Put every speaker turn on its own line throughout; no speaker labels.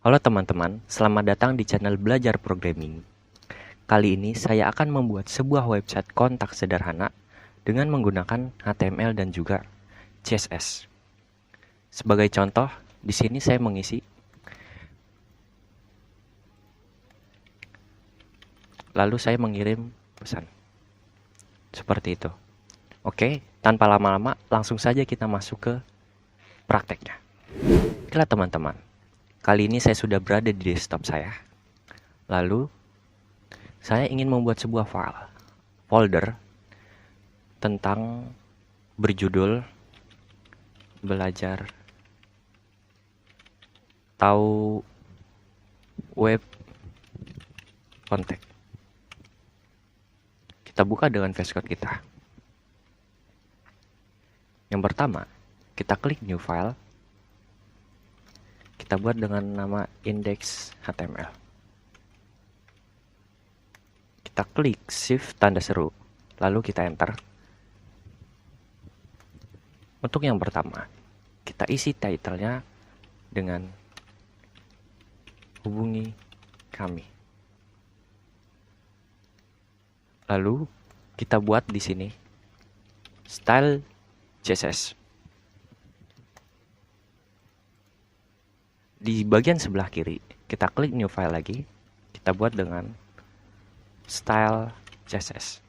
Halo teman-teman, selamat datang di channel Belajar Programming. Kali ini saya akan membuat sebuah website kontak sederhana dengan menggunakan HTML dan juga CSS. Sebagai contoh, di sini saya mengisi, lalu saya mengirim pesan. Seperti itu. Oke, tanpa lama-lama, langsung saja kita masuk ke prakteknya. Baiklah teman-teman, kali ini saya sudah berada di desktop saya. Lalu, saya ingin membuat sebuah folder tentang berjudul belajar tahu web kontak. Kita buka dengan VS Code kita. Yang pertama, kita klik new file. Kita buat dengan nama index.html. Kita klik shift tanda seru, lalu kita enter. Untuk yang pertama, kita isi title-nya dengan hubungi kami. Lalu kita buat di sini style CSS. Di bagian sebelah kiri, kita klik new file lagi. Kita buat dengan style CSS.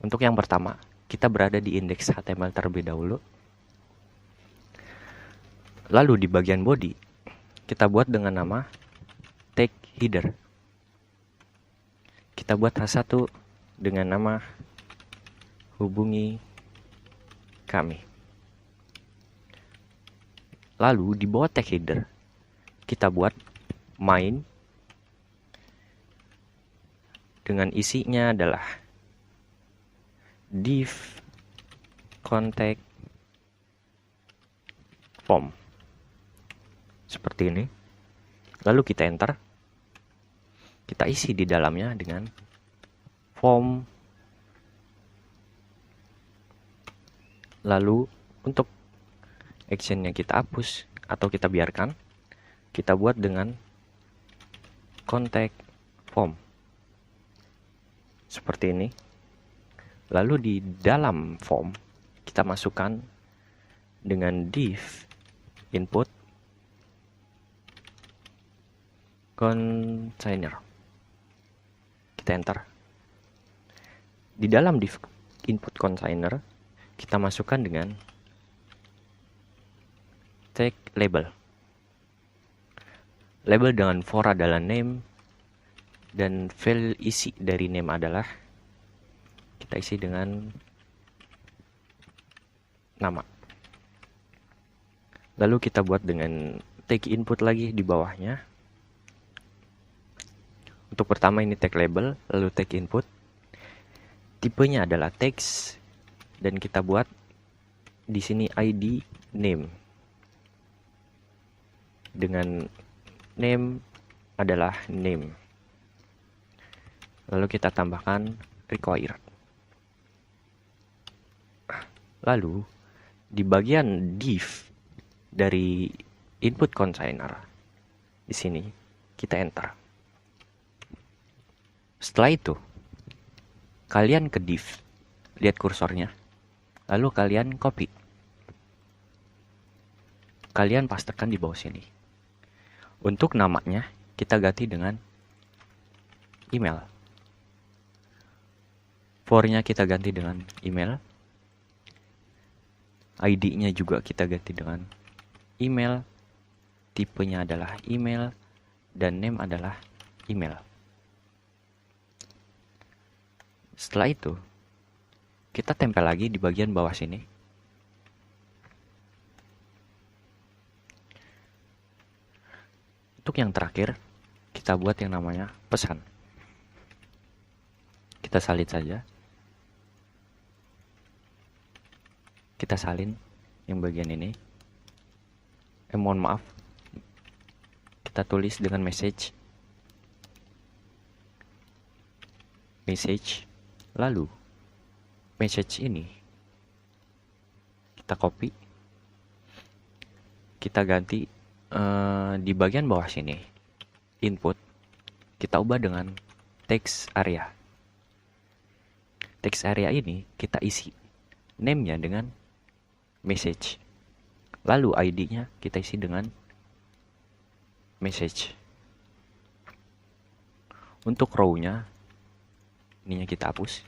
Untuk yang pertama, kita berada di indeks HTML terlebih dahulu. Lalu di bagian body, kita buat dengan nama tag header. Kita buat H1 dengan nama hubungi kami. Lalu di bawah tag header, kita buat main dengan isinya adalah div contact form. Seperti ini. Lalu kita enter. Kita isi di dalamnya dengan form. Lalu untuk actionnya kita hapus atau kita biarkan. Kita buat dengan contact form. Seperti ini. Lalu di dalam form kita masukkan dengan div input container. Kita enter. Di dalam div input container kita masukkan dengan tag label. Label dengan for adalah name dan file isi dari name adalah kita isi dengan nama. Lalu kita buat dengan tag input lagi di bawahnya. Untuk pertama ini tag label, lalu tag input. Tipenya adalah text dan kita buat di sini ID name. Dengan name adalah name. Lalu kita tambahkan required. Lalu di bagian div dari input container di sini kita enter. Setelah itu kalian ke div, lihat kursornya, lalu kalian copy. Kalian pastekan di bawah sini. Untuk namanya kita ganti dengan email. For-nya kita ganti dengan email. ID-nya juga kita ganti dengan email. Tipenya adalah email dan name adalah email. Setelah itu, kita tempel lagi di bagian bawah sini. Untuk yang terakhir, kita buat yang namanya pesan. Kita salin saja. Kita salin yang bagian ini. Mohon maaf. Kita tulis dengan message. Lalu message ini kita copy, kita ganti Di bagian bawah sini, input, kita ubah dengan text area. Text area ini kita isi name-nya dengan message. Lalu ID-nya kita isi dengan message. Untuk row-nya, ininya kita hapus.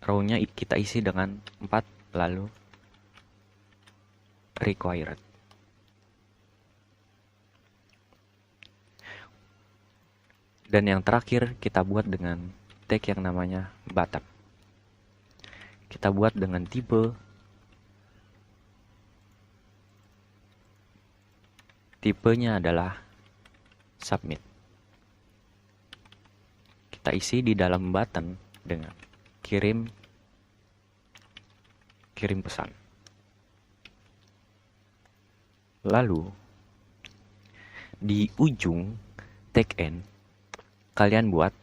Row-nya kita isi dengan 4, lalu required. Dan yang terakhir kita buat dengan tag yang namanya button. Kita buat dengan tipenya adalah submit. Kita isi di dalam button dengan kirim pesan. Lalu di ujung tag end kalian buat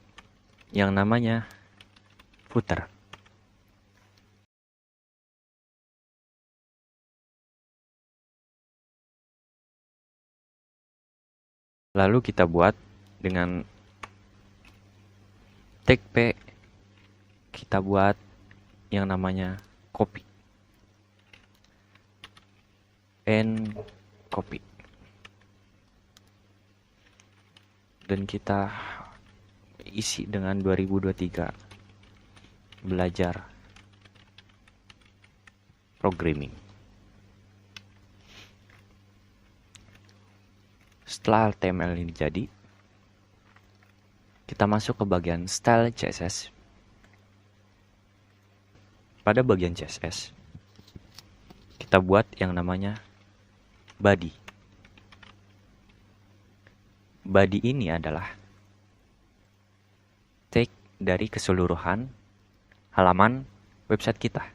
yang namanya footer. Lalu kita buat dengan tag P, kita buat yang namanya copy. And copy. Dan kita isi dengan 2023 belajar programming. Setelah HTML ini jadi, kita masuk ke bagian style CSS. Pada bagian CSS, kita buat yang namanya body. Body ini adalah tag dari keseluruhan halaman website kita.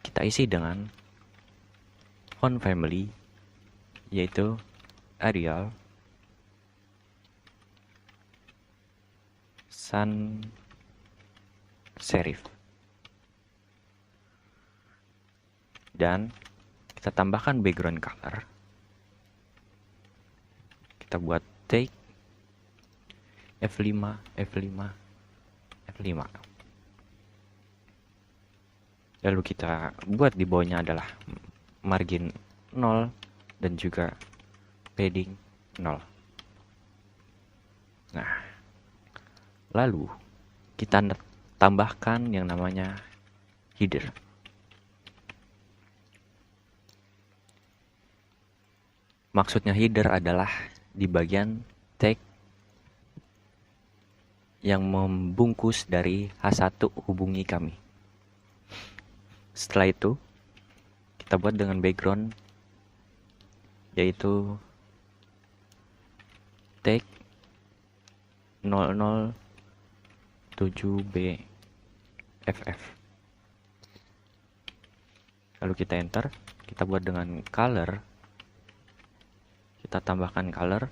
Kita isi dengan font family, yaitu Arial, sans serif. Dan kita tambahkan background color. Kita buat tag F5, F5, F5. Lalu kita buat di bawahnya adalah margin 0 dan juga padding 0. Nah, lalu kita tambahkan yang namanya header. Maksudnya header adalah di bagian tag yang membungkus dari H1 hubungi kami. Setelah itu, kita buat dengan background, yaitu tag 007BFF. Lalu kita enter, kita buat dengan color, kita tambahkan color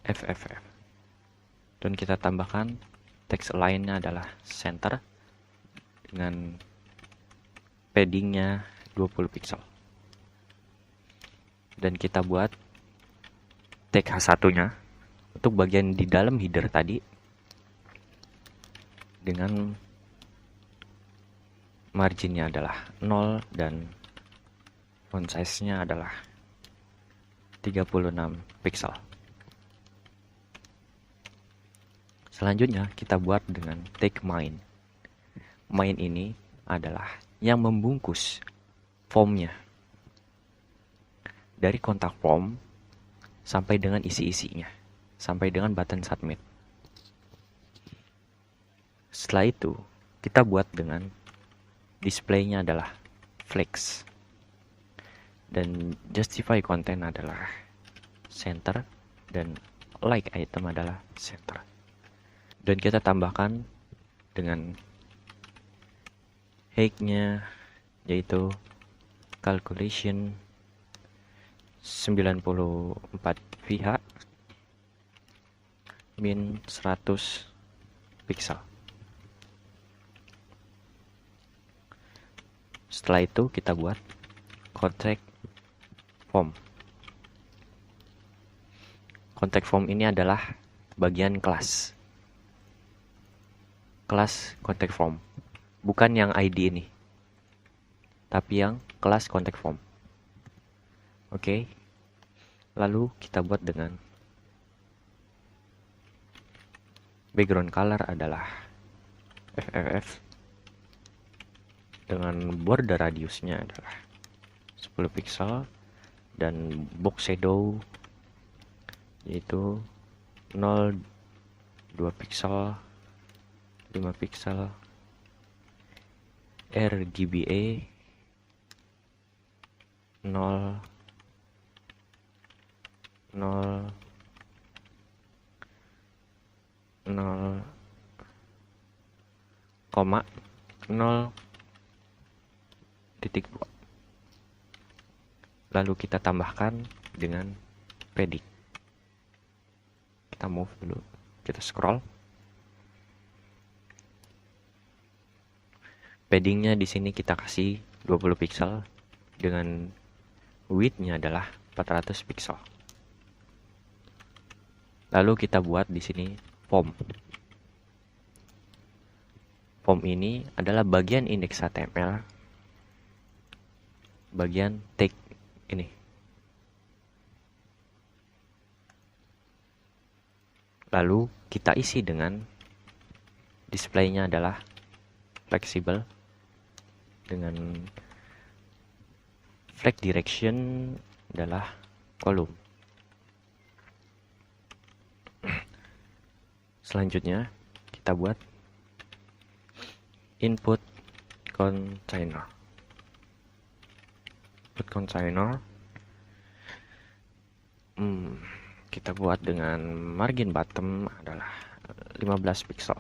FFF. Dan kita tambahkan teks lainnya adalah center dengan paddingnya 20 pixel. Dan kita buat tag H1-nya untuk bagian di dalam header tadi dengan marginnya adalah 0 dan font size-nya adalah 36 pixel. Selanjutnya kita buat dengan tag main. Main ini adalah yang membungkus formnya. Dari kontak form sampai dengan isi-isinya. Sampai dengan button submit. Setelah itu, kita buat dengan display-nya adalah flex. Dan justify content adalah center. Dan like item adalah center. Dan kita tambahkan dengan height-nya, yaitu calculation 94 VH min 100 pixel. Setelah itu kita buat konteks form. Contact form ini adalah bagian kelas contact form, bukan yang ID ini, tapi yang kelas contact form. Oke. Lalu kita buat dengan background color adalah FFF dengan border radiusnya adalah 10 pixel dan box shadow yaitu 0,2 pixel, 5 pixel, RGBA 0 0 0,2. Lalu kita tambahkan dengan padding. Kita move dulu, kita scroll. Paddingnya di sini kita kasih 20 pixel dengan width-nya adalah 400 pixel. Lalu kita buat di sini form. Form ini adalah bagian indeks HTML, bagian tag ini. Lalu kita isi dengan display-nya adalah flexible dengan flag direction adalah kolom. Selanjutnya kita buat input container. Kita buat dengan margin bottom adalah 15 pixel.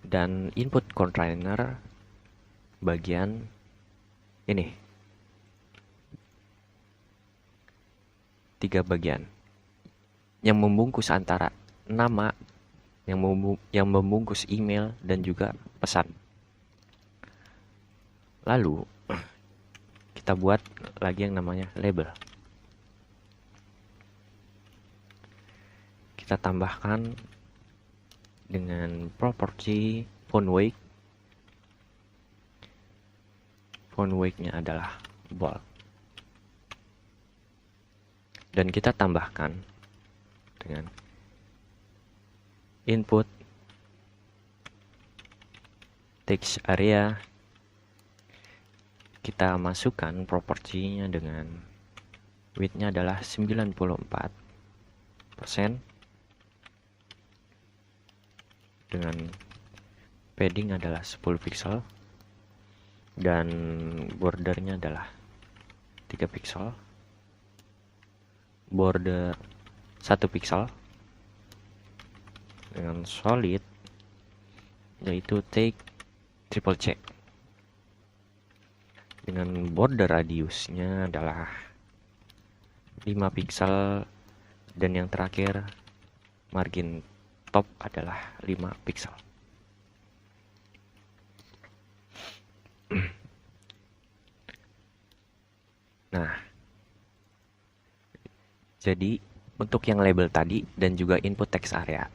Dan input container bagian ini 3 bagian yang membungkus antara nama, yang membungkus email dan juga pesan. Lalu kita buat lagi yang namanya label. Kita tambahkan dengan properti font weight. Font weight-nya adalah bold. Dan kita tambahkan dengan input text area. Kita masukkan propertinya dengan width-nya adalah 94%. Dengan padding adalah 10 pixel dan bordernya adalah 3 pixel, border 1 pixel dengan solid yaitu take triple check dengan border radiusnya adalah 5 pixel dan yang terakhir margin top adalah 5 pixel. Nah, jadi untuk yang label tadi dan juga input text area,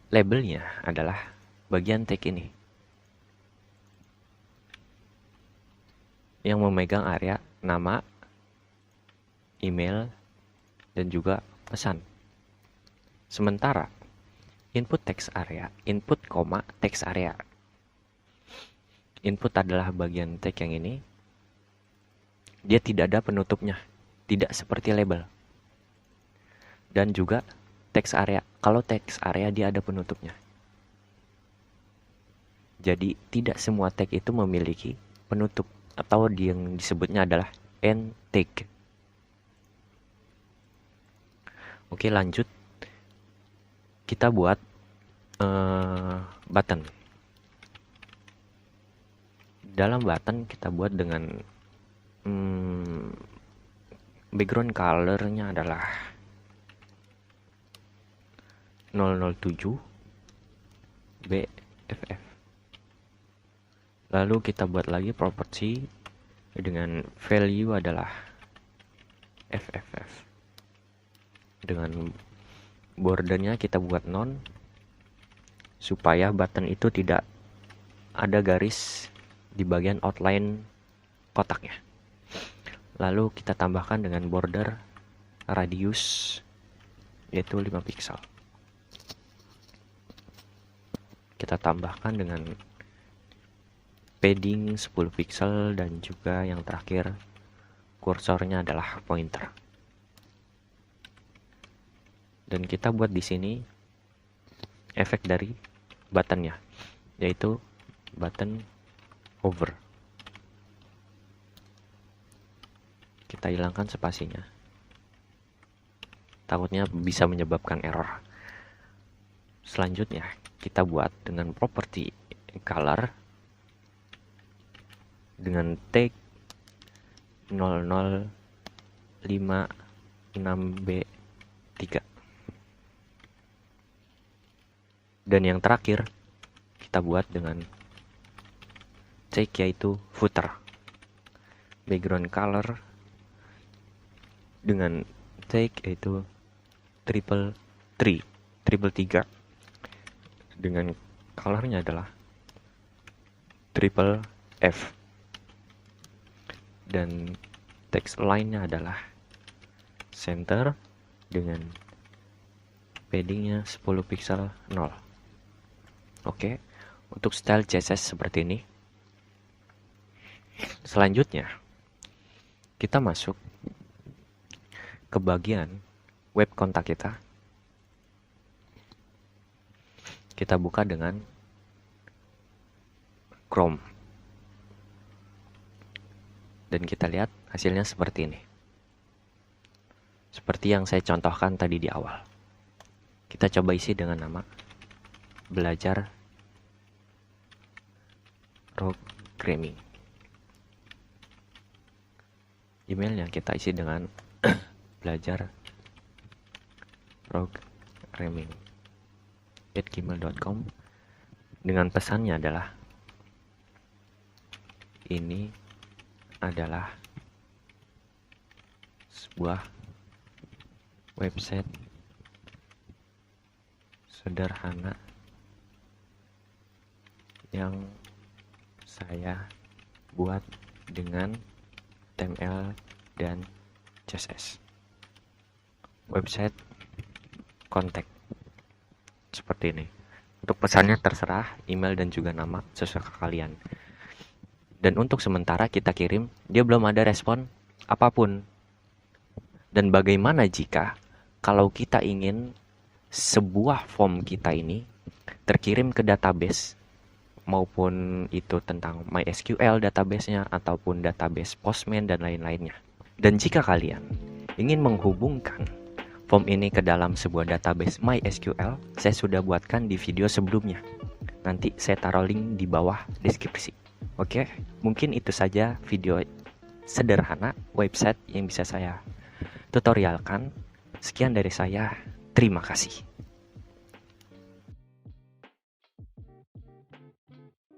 labelnya adalah bagian tag ini yang memegang area nama, email, dan juga pesan. Sementara input text area, input, text area. Input adalah bagian tag yang ini. Dia tidak ada penutupnya, tidak seperti label. Dan juga text area. Kalau text area dia ada penutupnya. Jadi tidak semua tag itu memiliki penutup atau yang disebutnya adalah end tag. Oke, lanjut. Kita buat button. Dalam button kita buat dengan background colornya adalah 007 BFF. Lalu kita buat lagi property dengan value adalah FFF. Dengan bordernya kita buat non, supaya button itu tidak ada garis di bagian outline kotaknya. Lalu kita tambahkan dengan border radius yaitu 5 pixel. Kita tambahkan dengan padding 10 pixel, dan juga yang terakhir kursornya adalah pointer. Dan kita buat di sini efek dari buttonnya, yaitu button hover. Kita hilangkan spasinya, takutnya bisa menyebabkan error. Selanjutnya kita buat dengan properti color dengan tag 0056B3. Dan yang terakhir kita buat dengan tag yaitu footer. Background color dengan tag yaitu triple 3 dengan colornya adalah triple F, dan text line-nya adalah center dengan paddingnya 10 pixel 0. Oke, untuk style CSS seperti ini. Selanjutnya kita masuk ke bagian web kontak kita. Kita buka dengan Chrome. Dan kita lihat hasilnya seperti ini. Seperti yang saya contohkan tadi di awal. Kita coba isi dengan nama belajar programming. Emailnya kita isi dengan belajar programming@gmail.com, dengan pesannya adalah ini adalah sebuah website sederhana yang saya buat dengan HTML dan CSS. Website kontak seperti ini. Untuk pesannya terserah, email dan juga nama sesuai kalian. Dan untuk sementara kita kirim, dia belum ada respon apapun. Dan bagaimana jika kalau kita ingin sebuah form kita ini terkirim ke database, maupun itu tentang MySQL database-nya ataupun database Postman dan lain-lainnya. Dan jika kalian ingin menghubungkan form ini ke dalam sebuah database MySQL, saya sudah buatkan di video sebelumnya. Nanti saya taruh link di bawah deskripsi. Oke, mungkin itu saja video sederhana website yang bisa saya tutorialkan. Sekian dari saya, terima kasih.